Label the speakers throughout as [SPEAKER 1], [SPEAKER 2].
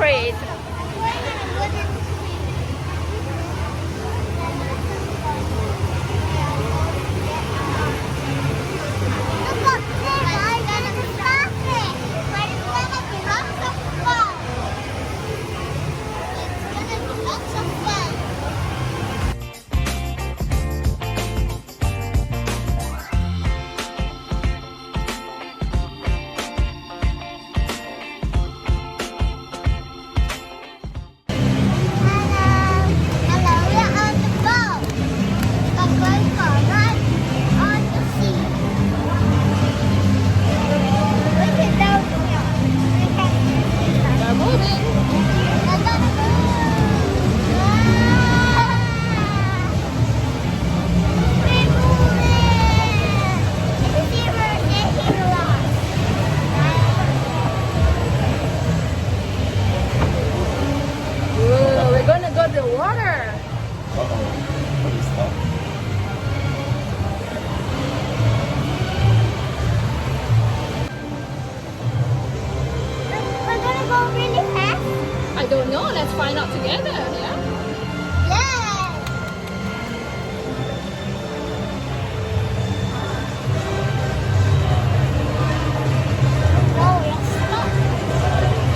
[SPEAKER 1] crate. I don't know. Let's find out together. Yeah.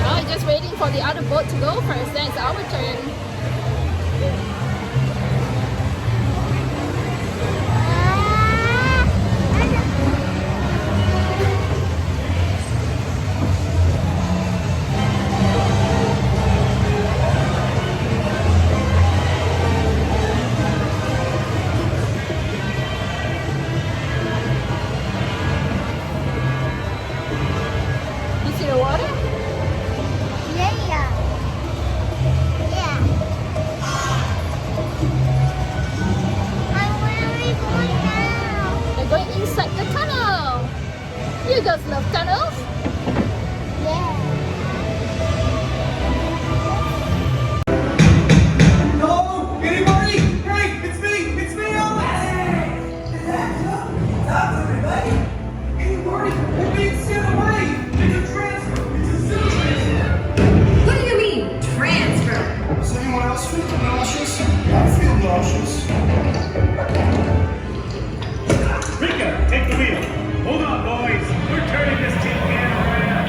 [SPEAKER 1] Oh, just waiting for the other boat to go first. Then it's our turn. You guys love tunnels? Yeah.
[SPEAKER 2] Hello? Anybody? Hey, it's me, Alex! What's up, everybody? Hey, Marty, we're being sent away! It's a transfer! It's a city transfer!
[SPEAKER 3] What do you mean, transfer?
[SPEAKER 2] Does anyone else feel nauseous? I feel nauseous.
[SPEAKER 4] Rika, take the wheel. Hold on, boys. We're turning this tin can around.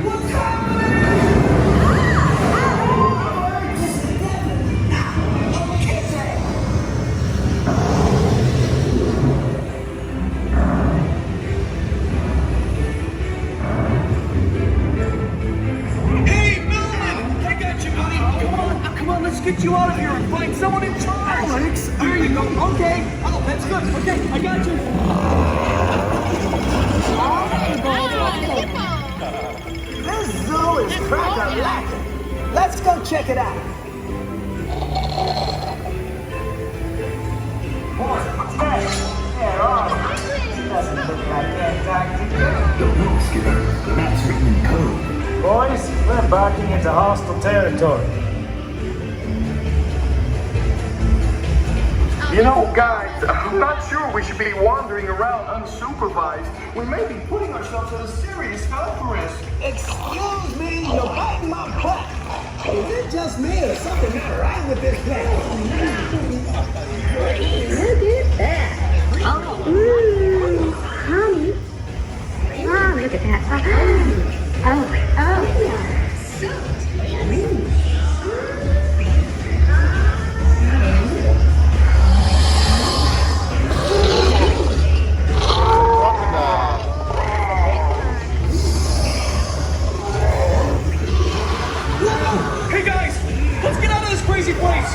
[SPEAKER 2] What's happening? This is definitely not okay. Hey, Melman! I got you, buddy. Come on, let's get you out of here and find someone in charge. Alex, there you go. Okay. Oh, that's good. Okay, I got you. This zoo is crack-a-lackin'. Let's go check it out. Boys, what's that? Yeah, all doesn't look like Antarctica.
[SPEAKER 5] Don't know, Skipper. The map's written in code.
[SPEAKER 6] Boys, we're embarking into hostile territory.
[SPEAKER 7] You know, guys, I'm not sure we should be wandering around unsupervised. We may be putting ourselves at a serious health risk.
[SPEAKER 2] Excuse me, you're biting my butt. Is it just me or something not right with this place?
[SPEAKER 3] Look at that. Oh, honey. Oh, look at that. Oh. So tasty.
[SPEAKER 2] Hey guys, let's get out of this crazy place.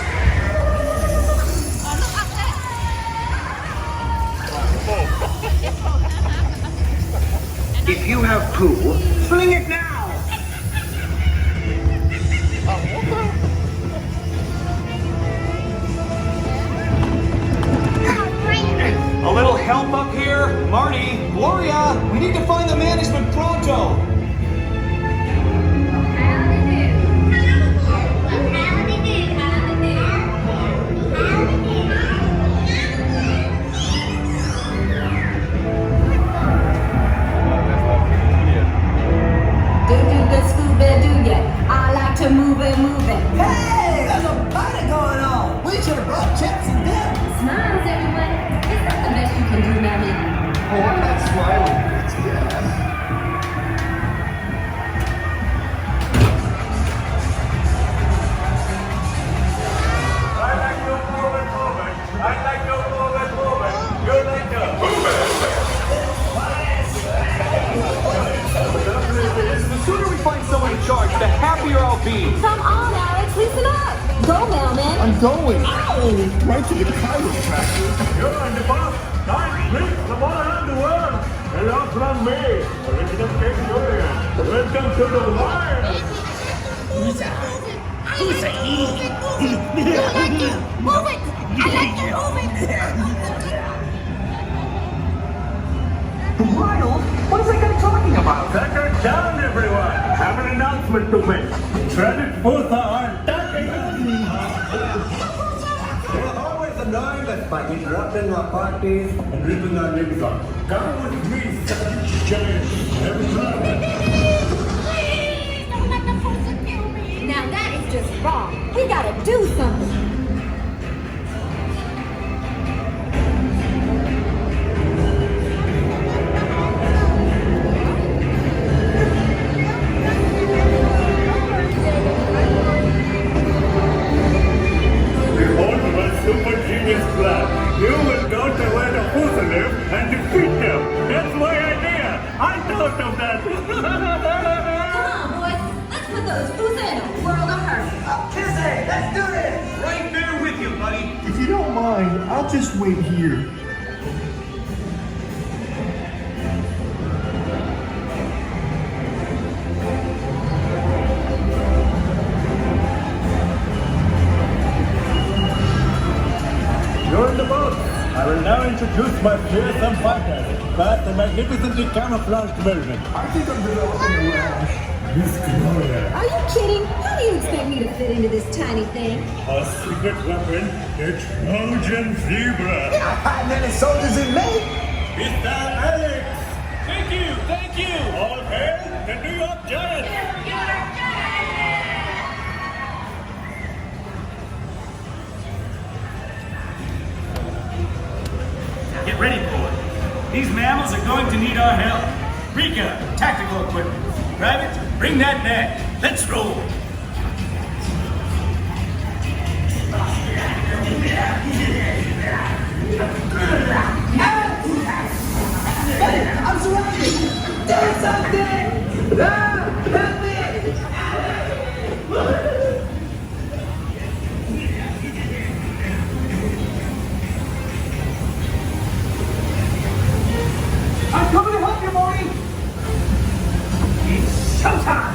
[SPEAKER 5] If you have poo,
[SPEAKER 2] Fling it now. A little help up here? Marty, Gloria, we need to find the management pronto.
[SPEAKER 3] move it, move it.
[SPEAKER 2] Hey, there's a party going on. We should have brought chips and dip.
[SPEAKER 3] Smiles, everyone. Is that the best you can do, Melman?
[SPEAKER 7] Oh, I'm not smiling. It's gas.
[SPEAKER 4] I like to move it, move it. I like to move it, move it. You like to move it.
[SPEAKER 2] The sooner we find someone in charge, the happier I'll be.
[SPEAKER 3] Come on, Alex, loosen up. Go, Melman.
[SPEAKER 7] I'm going. Ow! Right to the chiropractor.
[SPEAKER 4] You're on the boss. Nine fleets from all around the world. Hello from me, original Victorian. Welcome to the world.
[SPEAKER 1] Move it! I like to move it!
[SPEAKER 2] Ronald, what is that guy talking about?
[SPEAKER 4] Settle down, everyone. Have an announcement to make. Credit Pusa are attacking.
[SPEAKER 6] They're always annoying us by interrupting our parties and ripping our limbs off.
[SPEAKER 4] Come with me, giant. Every time.
[SPEAKER 1] Please don't let the person kill me!
[SPEAKER 3] Now that is just wrong. We gotta do something.
[SPEAKER 4] Behold my super genius plan. You will go to where the Pusa live and defeat them. That's my idea. I thought of that.
[SPEAKER 3] Come on, boys. Let's put those fools in a world of hurt.
[SPEAKER 2] Kissy, let's do this.
[SPEAKER 7] Right there with you, buddy.
[SPEAKER 5] If you don't mind, I'll just wait here.
[SPEAKER 4] You're in the boat. I will now introduce my fearsome fighters. First, the magnificently camouflaged version.
[SPEAKER 5] I think I'm developing a rash.
[SPEAKER 4] Miss Gloria.
[SPEAKER 3] Are you kidding? How do you expect me to fit into this tiny thing?
[SPEAKER 4] A secret weapon, a Trojan zebra.
[SPEAKER 2] How many soldiers in me?
[SPEAKER 4] Mr. Alex. Thank you. All hail the New York Giants.
[SPEAKER 8] Get ready, boy. These mammals are going to need our help. Rika, tactical equipment. Private, bring that net. Let's roll.
[SPEAKER 2] I'm surrounded. Do something. Help me. I'm coming to help you, Marty.
[SPEAKER 8] It's showtime.